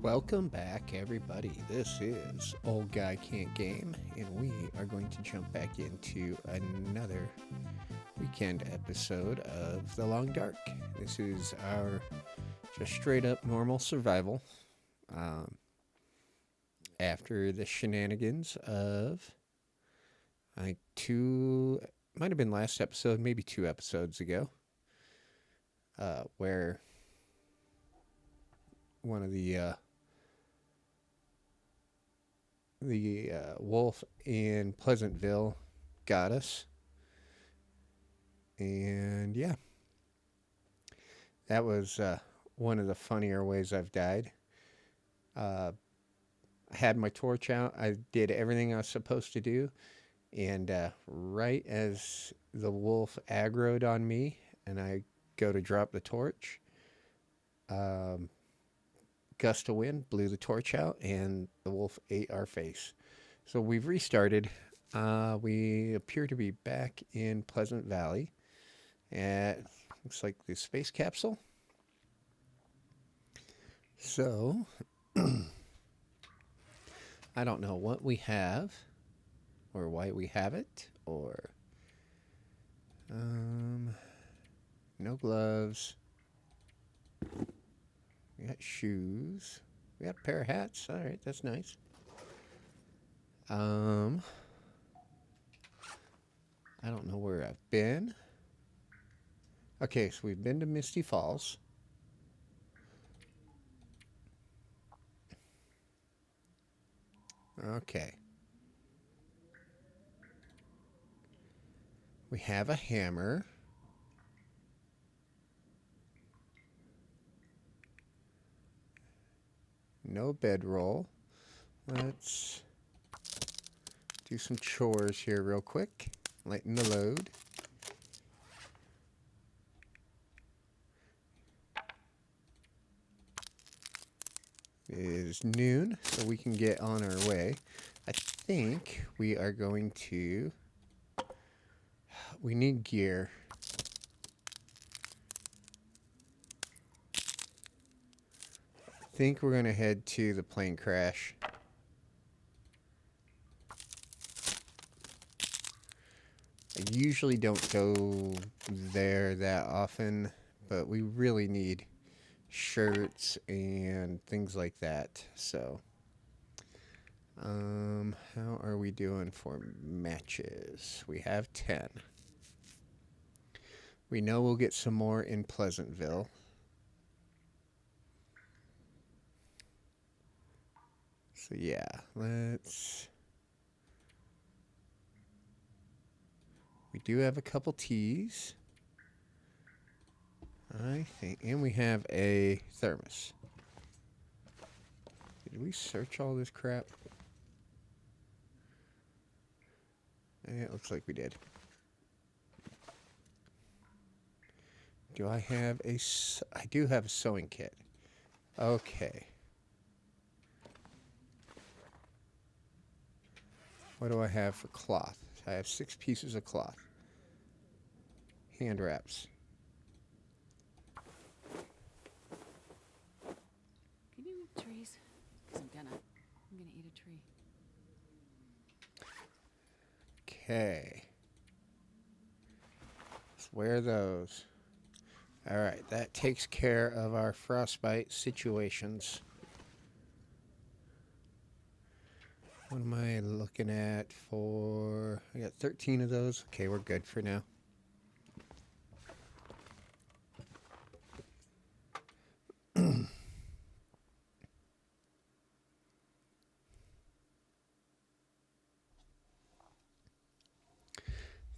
Welcome back, everybody. This is Old Guy Can't Game, and we are going to jump back into another weekend episode of The Long Dark. This is our just straight up normal survival after the shenanigans of, I think, might have been last episode, maybe 2 episodes ago, where one of the wolf in Pleasantville got us. And yeah, that was one of the funnier ways I've died. I had my torch out. I did everything I was supposed to do. And right as the wolf aggroed on me and I go to drop the torch, gust of wind blew the torch out and the wolf ate our face. So we've restarted. We appear to be back in Pleasant Valley at, looks like, the space capsule. So I don't know what we have or why we have it, or no gloves. We got shoes. We got a pair of hats. All right, that's nice. I don't know where I've been. Okay, so we've been to Misty Falls. Okay. We have a hammer. No bedroll. Let's do some chores here real quick. Lighten the load. It is noon, so we can get on our way. I think we are going to... We need gear. I think we're going to head to the plane crash. I usually don't go there that often, but we really need shirts and things like that. So, how are we doing for matches? We have 10. We know we'll get some more in Pleasantville. So yeah, let's... We do have a couple teas, I think, and we have a thermos. Did we search all this crap? Yeah, it looks like we did. Do I have a... I do have a sewing kit. Okay. What do I have for cloth? I have 6 pieces of cloth. Hand wraps. Can you eat trees? Because I'm gonna eat a tree. Okay. Let's wear those. Alright, that takes care of our frostbite situations. What am I looking at for... I got 13 of those. Okay, we're good for now.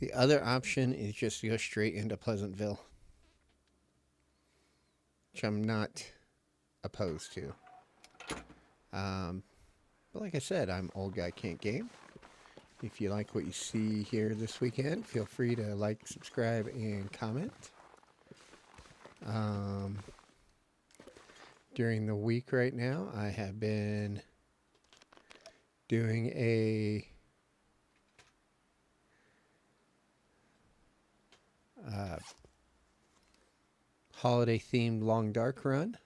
The other option is just to go straight into Pleasantville, which I'm not opposed to. But like I said, I'm Old Guy Can't Game. If you like what you see here this weekend, feel free to like, subscribe, and comment. During the week right now, I have been doing a holiday-themed Long Dark run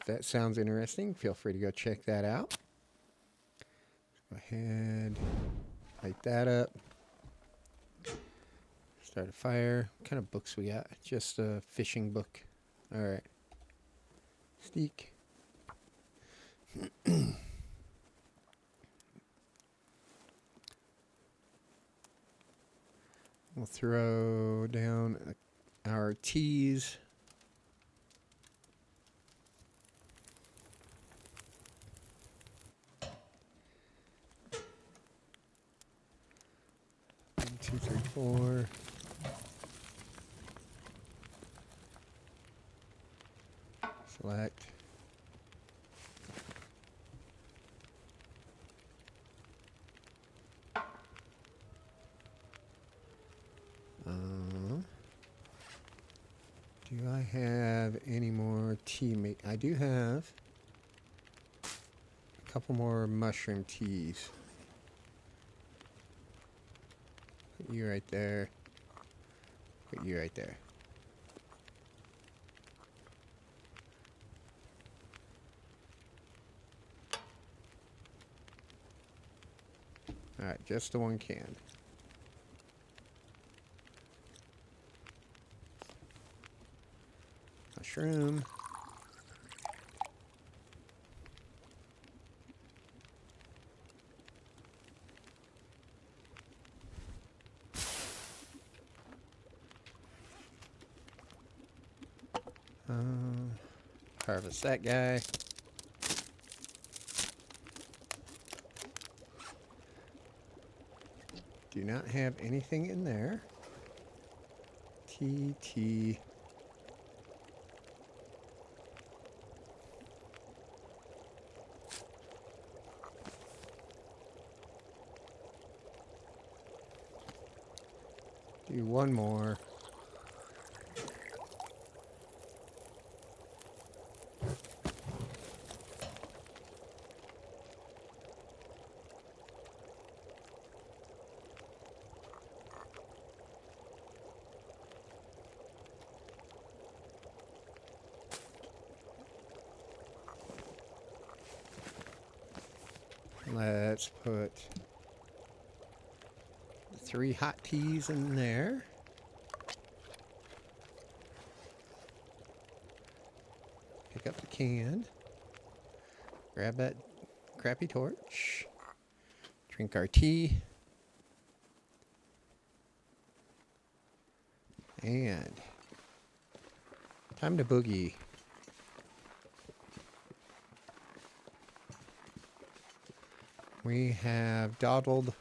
that sounds interesting, feel free to go check that out. Go ahead, light that up. Start a fire. What kind of books we got? Just a fishing book. Alright. Steak. We'll throw down our teas. One, two, three, four. Select. Do I have any more tea? I do have a couple more mushroom teas. Put you right there. Put you right there. Alright, just the one can. Mushroom. Harvest that guy. Do not have anything in there. T. Do one more. Let's put 3 hot teas in there. Pick up the can. Grab that crappy torch. Drink our tea. And time to boogie. We have dawdled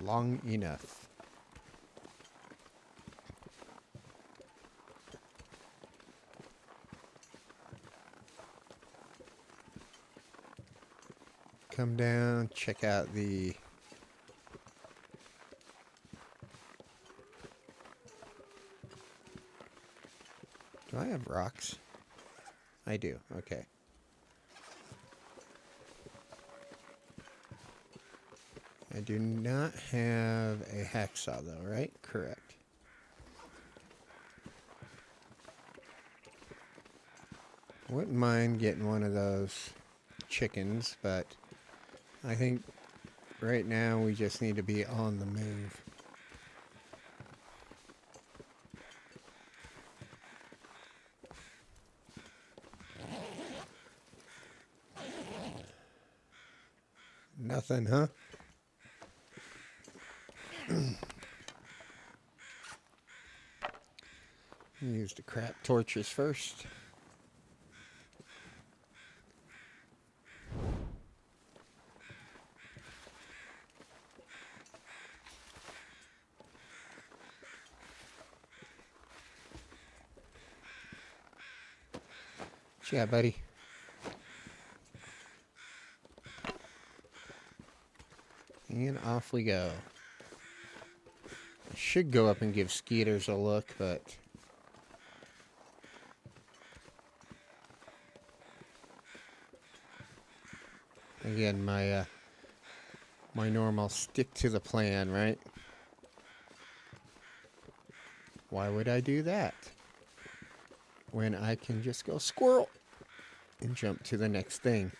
long enough. Come down, check out the Do I have rocks? I do, okay. I do not have a hacksaw though, right? Correct. Wouldn't mind getting one of those chickens, but I think right now we just need to be on the move. Nothing, huh? Use the crap torches first. Yeah, buddy. And off we go. I should go up and give Skeeters a look, but again, my normal stick to the plan, right? Why would I do that when I can just go squirrel? and jump to the next thing.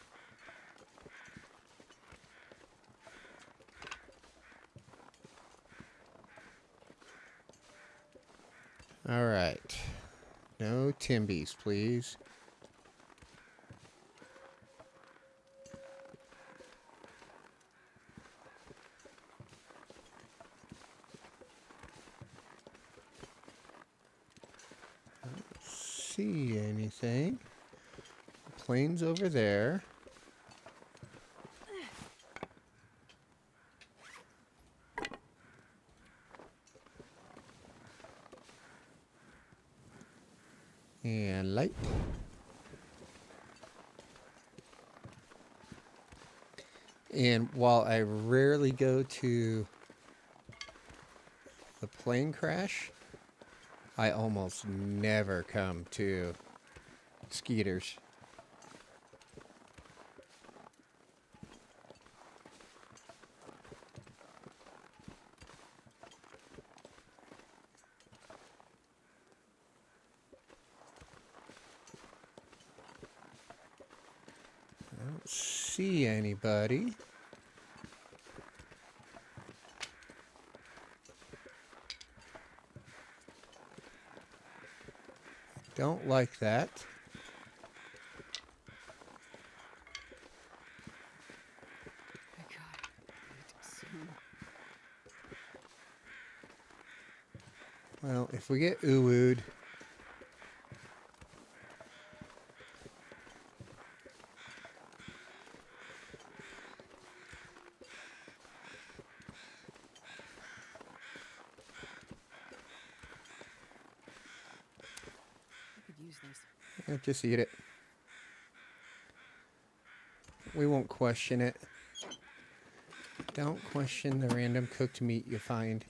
All right. No Timbies, please. See anything? Plane's over there. And light. And while I rarely go to the plane crash, I almost never come to Skeeters. I don't see anybody. Don't like that. I got it soon. Well, if we get ooh-wooed, I could use this. just eat it. We won't question it. Don't question the random cooked meat you find.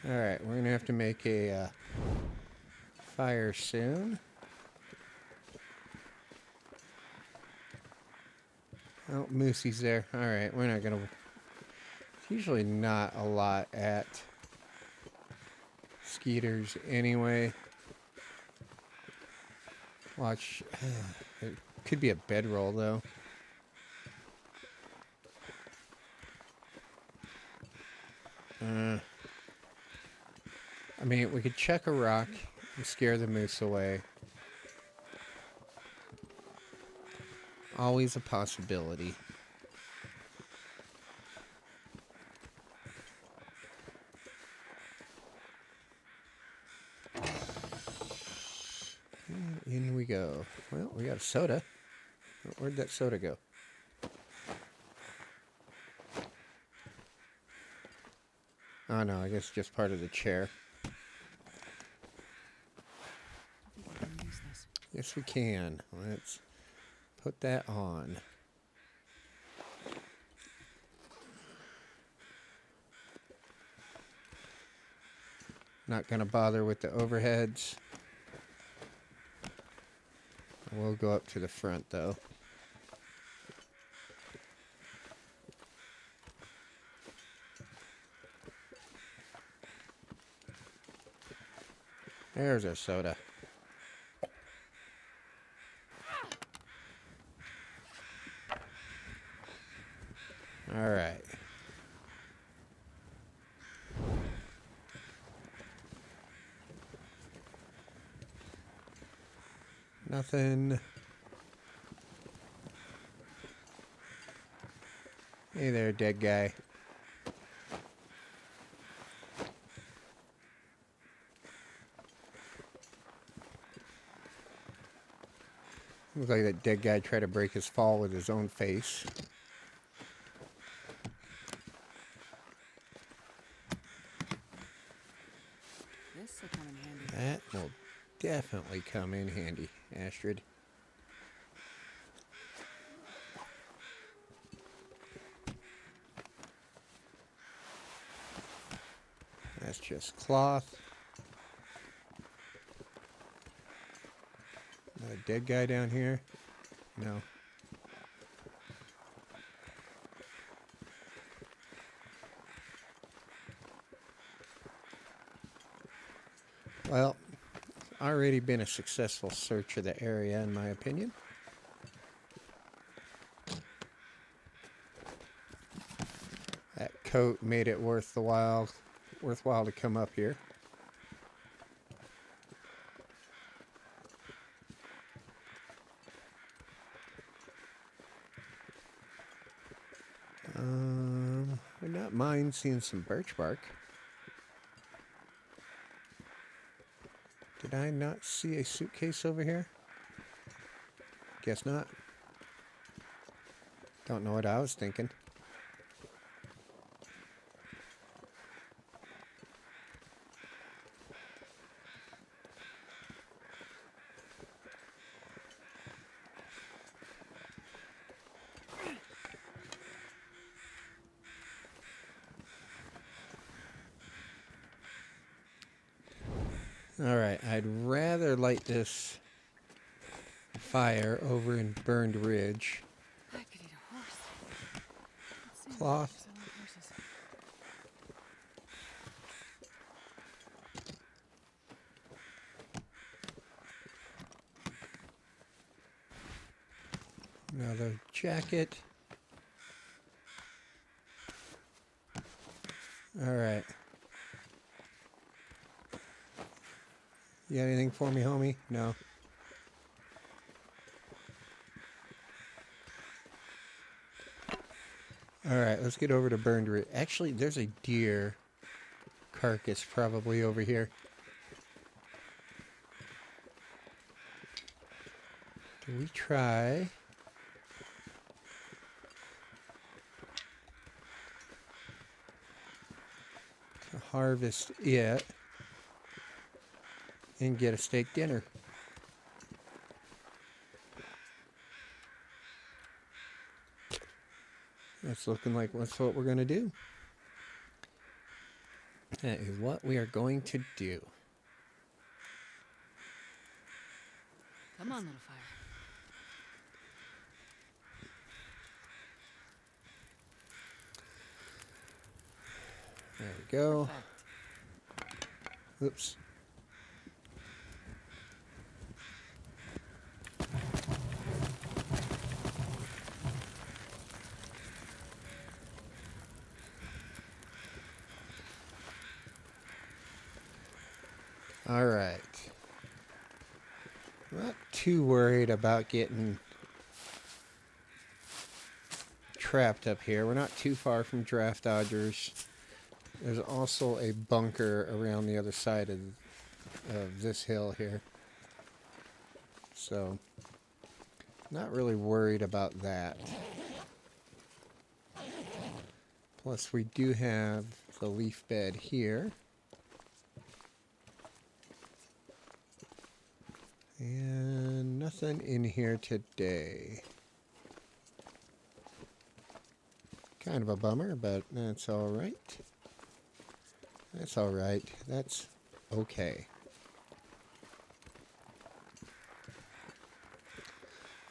Alright, we're going to have to make a fire soon. Oh, Moosey's there. Alright, we're not going to... Usually not a lot at Skeeters anyway. Watch. It could be a bedroll, though. I mean, we could check a rock and scare the moose away. Always a possibility. And in we go. Well, we got a soda. Where'd that soda go? Oh no, I guess just part of the chair. I think I can use this. Yes, we can. Let's put that on. Not gonna bother with the overheads. We'll go up to the front though. There's our soda. All right. Nothing. Hey there, dead guy. Looks like that dead guy tried to break his fall with his own face. This will come in handy. That will definitely come in handy, Astrid. That's just cloth. Another dead guy down here? No. Well, already been a successful search of the area, in my opinion. That coat made it worthwhile to come up here. Would not mind seeing some birch bark. Did I not see a suitcase over here? Guess not. Don't know what I was thinking. Alright, I'd rather light this fire over in Burned Ridge. I could eat a horse. Let's see Cloth. if I like horses. Another jacket. Alright. You got anything for me, homie? No. Alright, let's get over to Burned Ridge. Actually, there's a deer carcass probably over here. Do we try to harvest it and get a steak dinner? That's looking like that's what we're going to do. That is what we are going to do. Come on, little fire. There we go. Perfect. Oops. All right. I'm not too worried about getting trapped up here. We're not too far from draft dodgers. There's also a bunker around the other side of this hill here. So, not really worried about that. Plus, we do have the leaf bed here. And nothing in here today. Kind of a bummer, but that's all right. That's all right. That's okay.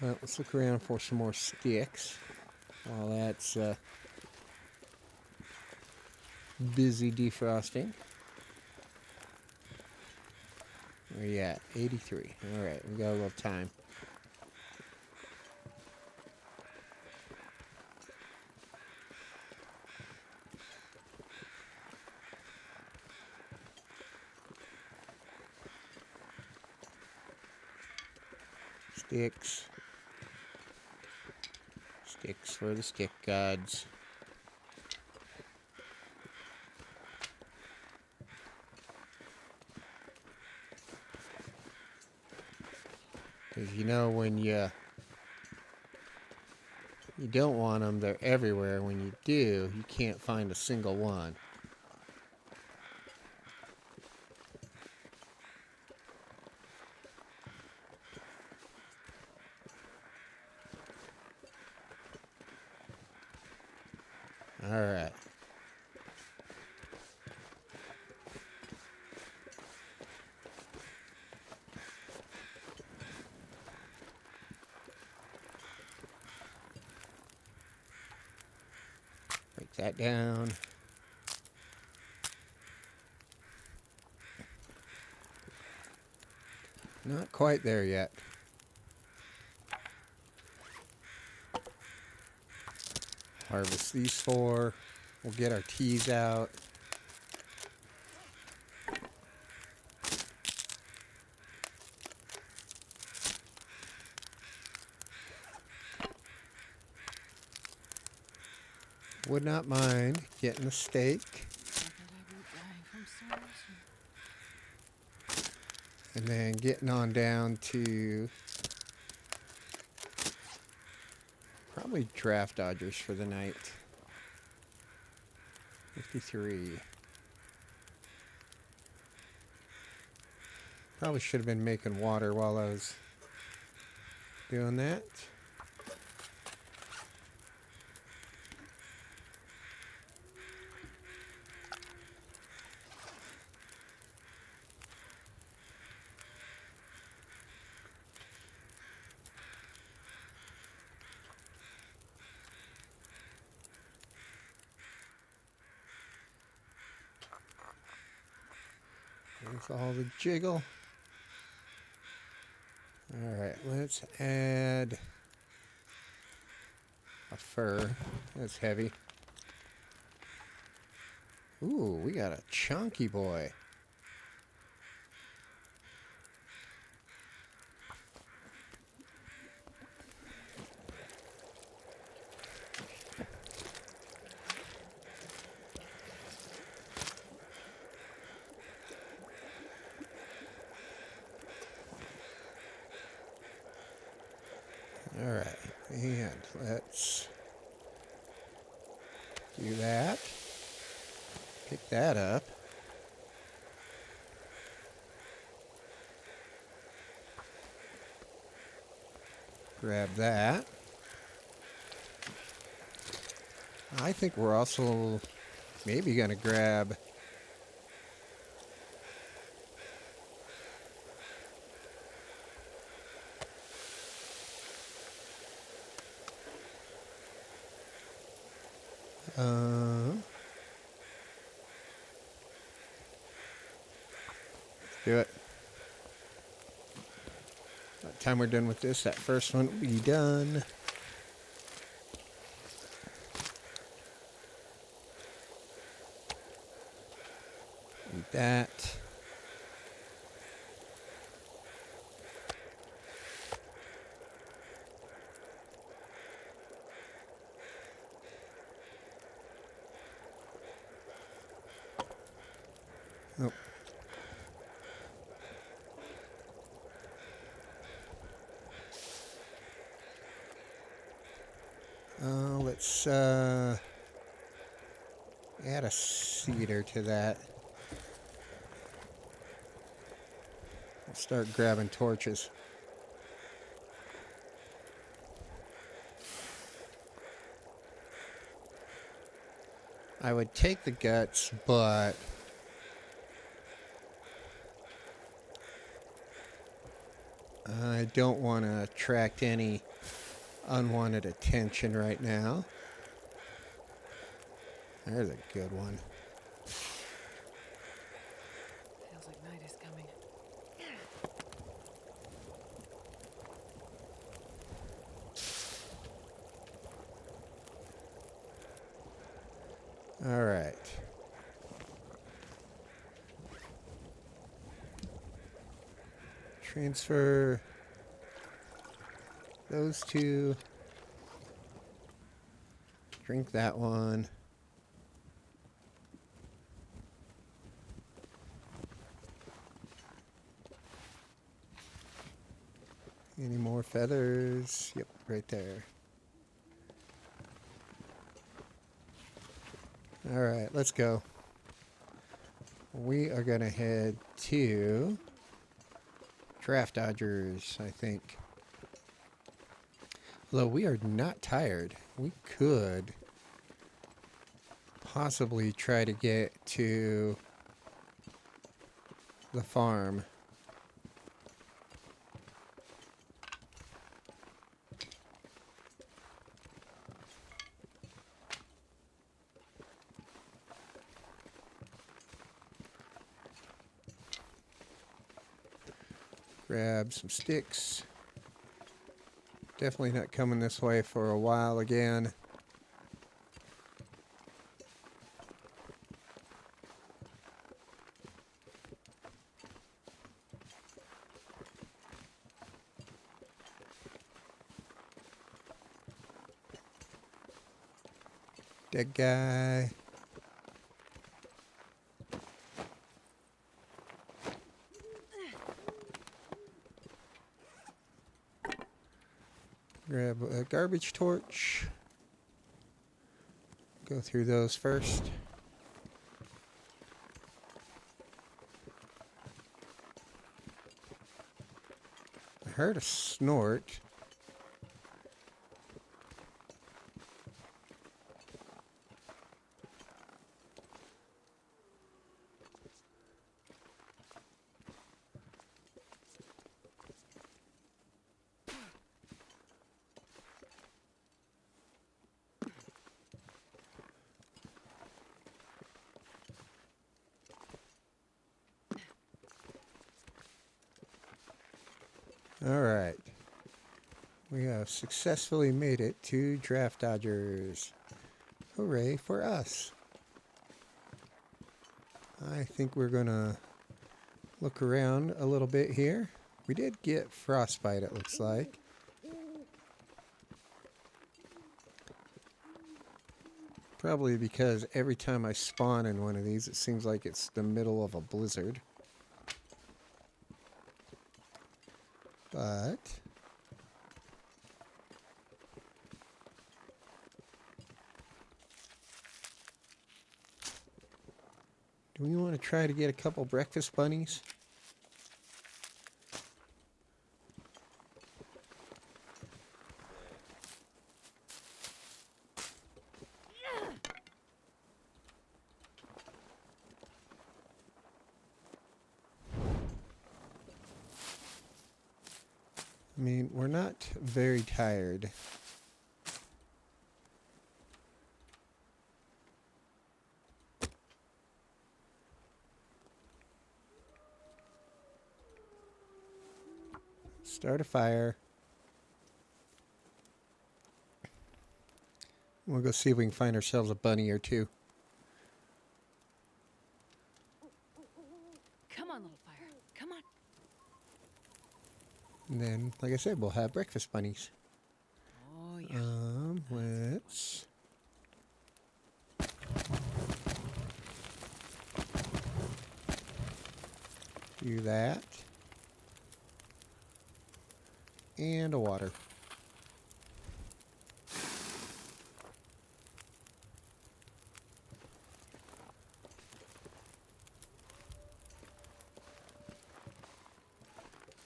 Well, let's look around for some more sticks while that's busy defrosting. Where you at? 83. All right, we got a little time. Sticks. Sticks for the stick gods. Because you know when you don't want them, they're everywhere. When you do, you can't find a single one. All right. Break that down. Not quite there yet. Harvest these 4. We'll get our teas out. Would not mind getting a steak. Not that I would die from starvation. And then getting on down to probably draft dodgers for the night. 53. Probably should have been making water while I was doing that. There's all the jiggle. Alright, let's add a fur. That's heavy. Ooh, we got a chunky boy. Alright, and let's do that. Pick that up. Grab that. I think we're also maybe going to grab do it. By the time we're done with this, that first one will be done. Eat that. Oh. Let's add a cedar to that. I'll start grabbing torches. I would take the guts, but I don't want to attract any unwanted attention right now. There's a good one. Feels like night is coming. All right. Transfer those 2. Drink that one. Any more feathers? Yep, right there. All right, let's go. We are going to head to draft dodgers, I think. Although we are not tired, we could possibly try to get to the farm. Grab some sticks. Definitely not coming this way for a while again. Dead guy. Grab a garbage torch. Go through those first. I heard a snort. All right. We have successfully made it to Draft Dodgers. Hooray for us. I think we're going to look around a little bit here. We did get frostbite, it looks like. Probably because every time I spawn in one of these, it seems like it's the middle of a blizzard. But do we want to try to get a couple breakfast bunnies? I mean, we're not very tired. Start a fire. We'll go see if we can find ourselves a bunny or two. Come on, little fire. Come on. And then, like I said, we'll have breakfast bunnies. Oh, yeah. Let's do that. And a water.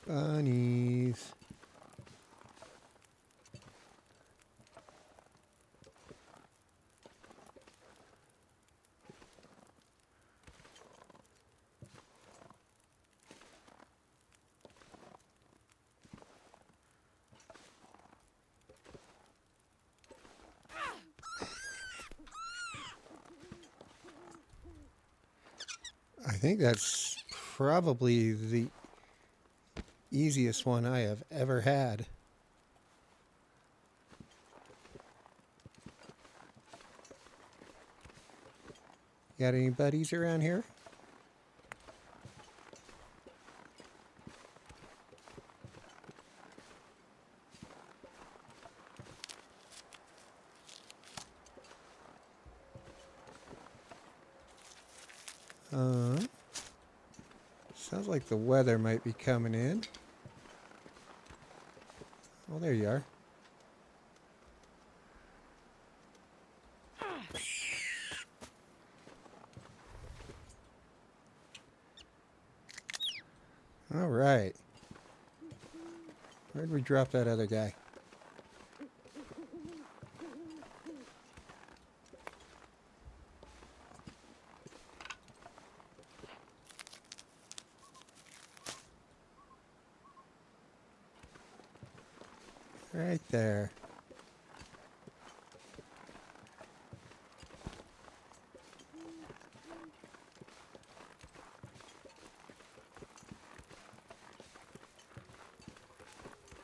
Bunnies. I think that's probably the easiest one I have ever had. Got any buddies around here? Sounds like the weather might be coming in. Oh, there you are. All right. Where'd we drop that other guy? Right there.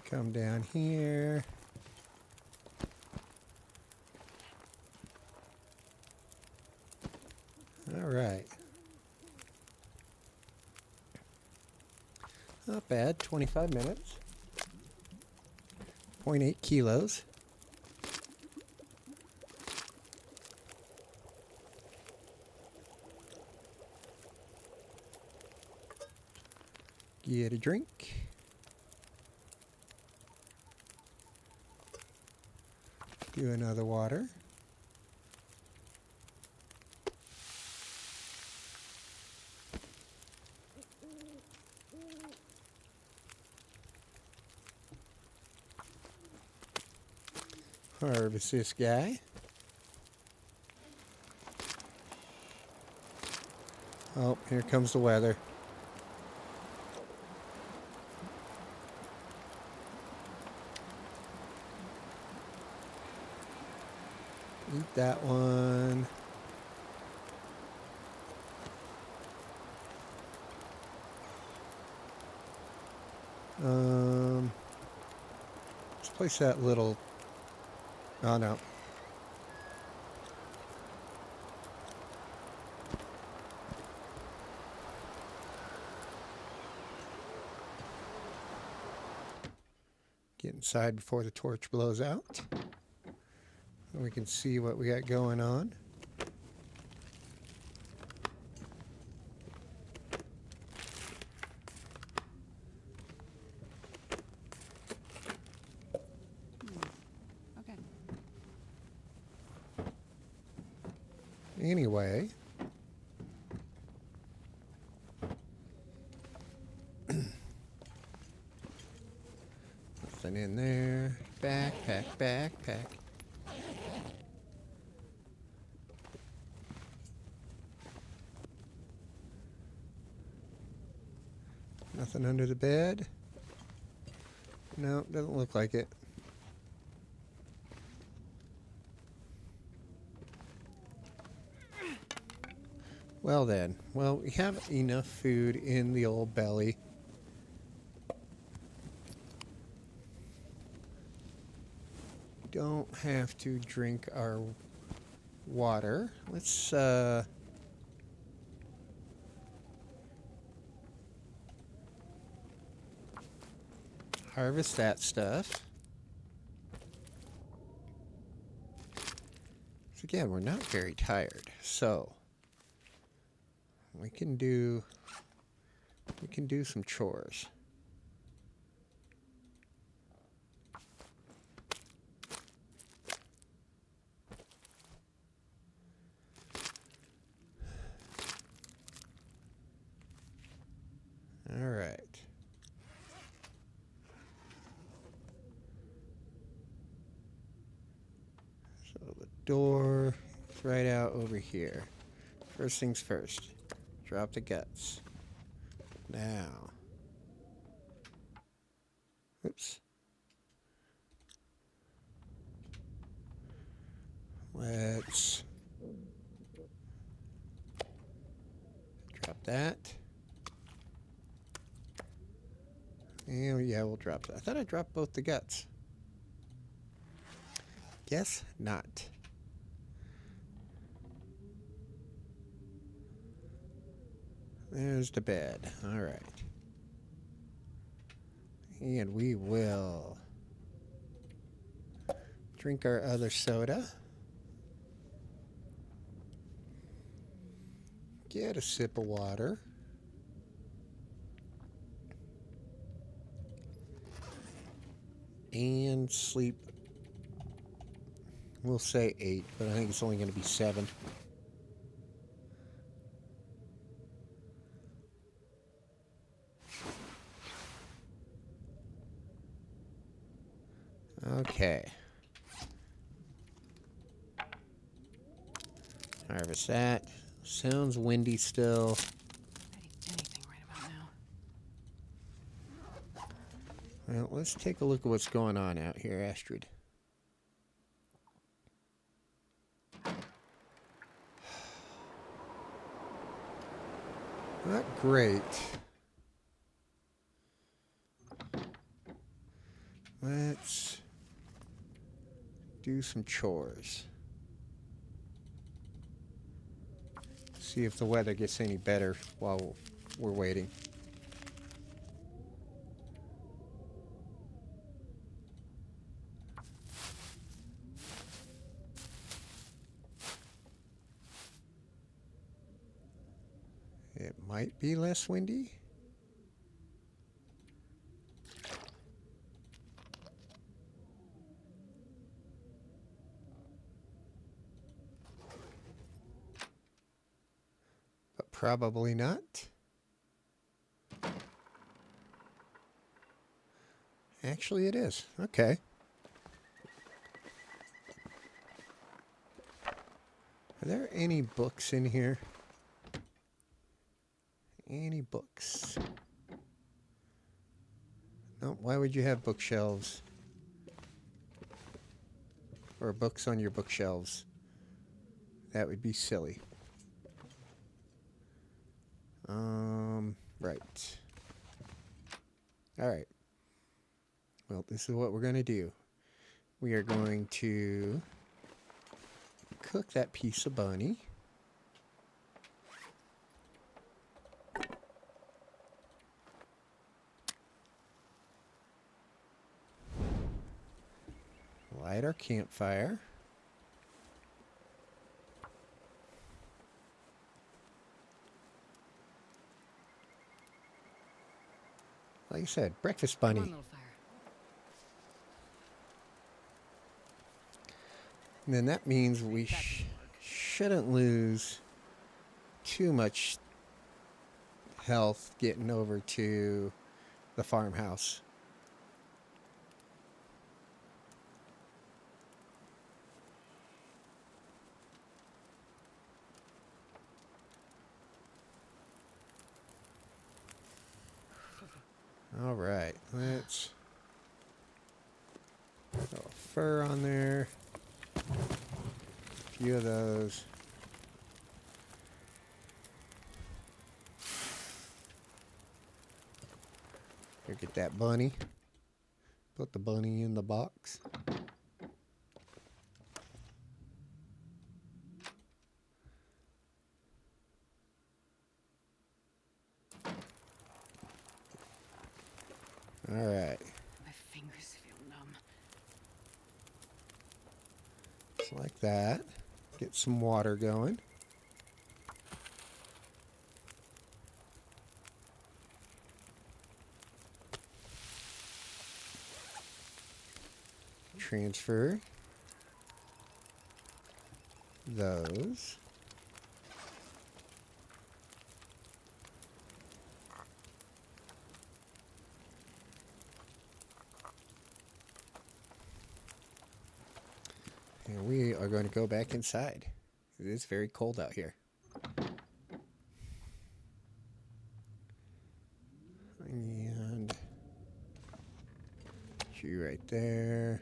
Come down here. All right. Not bad, 25 minutes. 0.8 kilos. Get a drink. Do another water. Harvest this guy. Oh, here comes the weather. Eat that one. Let's place that little... Oh, no. Get inside before the torch blows out. So we can see what we got going on. Okay. Anyway, nothing in there. Backpack, backpack. Nothing under the bed. No, doesn't look like it. Well then, well, we have enough food in the old belly. Don't have to drink our water. Let's harvest that stuff. So again, we're not very tired, so we can do some chores. All right. So the door is right out over here. First things first. Drop the guts. Now. Oops. Let's drop that. And yeah, we'll drop that. I thought I dropped both the guts. Guess not. There's the bed. All right. And we will drink our other soda. Get a sip of water. And sleep. We'll say 8, but I think it's only going to be 7. Okay. Harvest that. Sounds windy still. I'd eat anything right about now. Well, let's take a look at what's going on out here, Astrid. Not great. let's do some chores. See if the weather gets any better while we're waiting. It might be less windy. But probably not. Actually, it is. Okay. Are there any books in here? Any books? No, why would you have bookshelves? Or books on your bookshelves? That would be silly. Right. Alright. Well, this is what we're going to do. We are going to cook that piece of bunny. Light our campfire. Like I said, breakfast Come on, bunny. little fire. And then that means we That didn't work. shouldn't lose too much health getting over to the farmhouse. All right, let's throw a fur on there. A few of those. Here, get that bunny. Put the bunny in the box. All right. My fingers feel numb. Just like that. Get some water going. Transfer those. And we are going to go back inside. It is very cold out here. And you right there.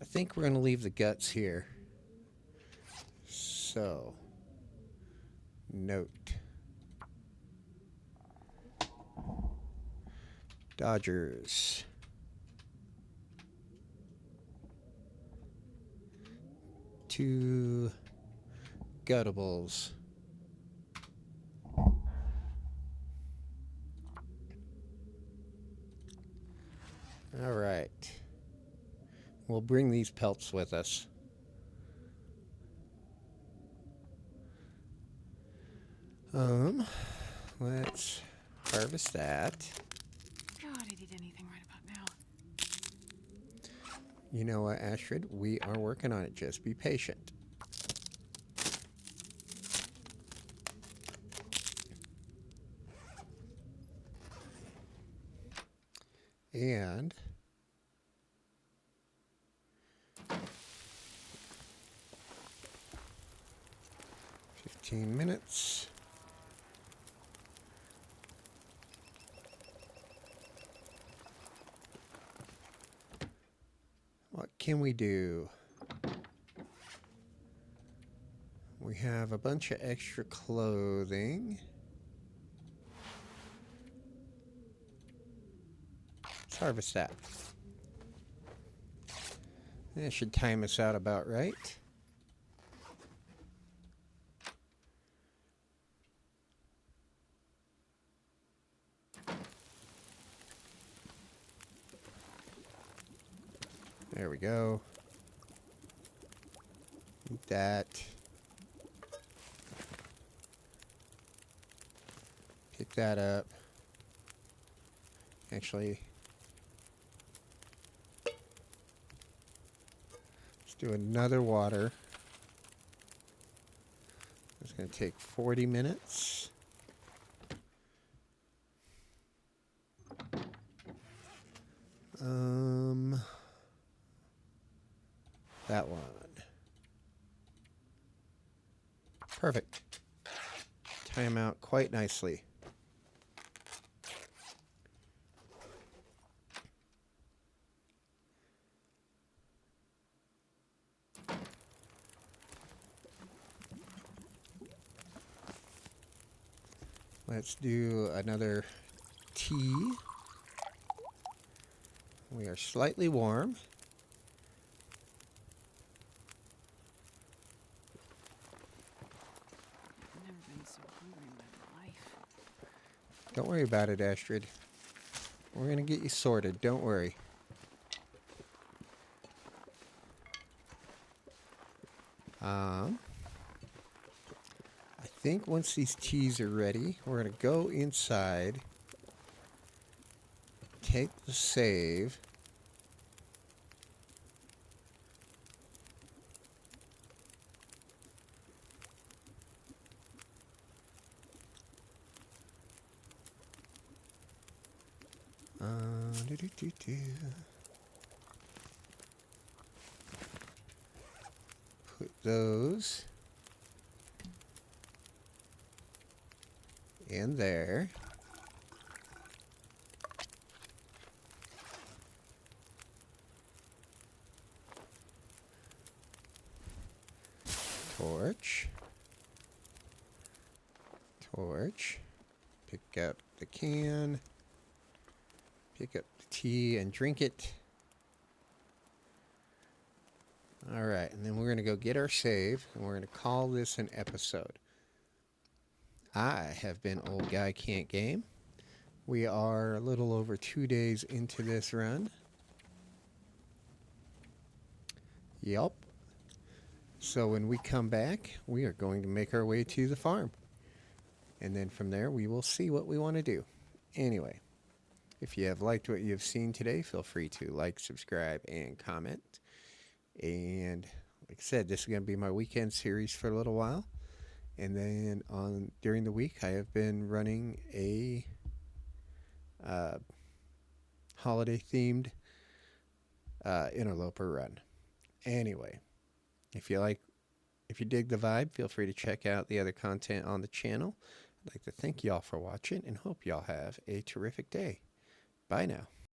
I think we're going to leave the guts here. So, note. Dodgers. Two guttables. All right. We'll bring these pelts with us. Let's harvest that. God, I'd eat anything right about now. You know what, Astrid? We are working on it. Just be patient. And 15 minutes. What can we do? We have a bunch of extra clothing. Let's harvest that. That should time us out about right. There we go. Eat that. Pick that up. Actually, let's do another water. It's going to take 40 minutes. That one. Perfect. Time out quite nicely. Let's do another tea. We are slightly warm. I've never been so hungry in my life. Don't worry about it, Astrid. We're going to get you sorted. Don't worry. I think once these teas are ready, we're going to go inside, take the save, put those in there. Torch. Torch. Pick up the can. Pick up the tea and drink it. Alright, and then we're going to go get our save, and we're going to call this an episode. I have been Old Guy Can't Game. We are a little over 2 days into this run. Yup. So when we come back, we are going to make our way to the farm. And then from there, we will see what we want to do. Anyway, if you have liked what you have seen today, feel free to like, subscribe, and comment. And like I said, this is going to be my weekend series for a little while. And then during the week, I have been running a holiday-themed Interloper Run. Anyway, if you dig the vibe, feel free to check out the other content on the channel. I'd like to thank y'all for watching and hope y'all have a terrific day. Bye now.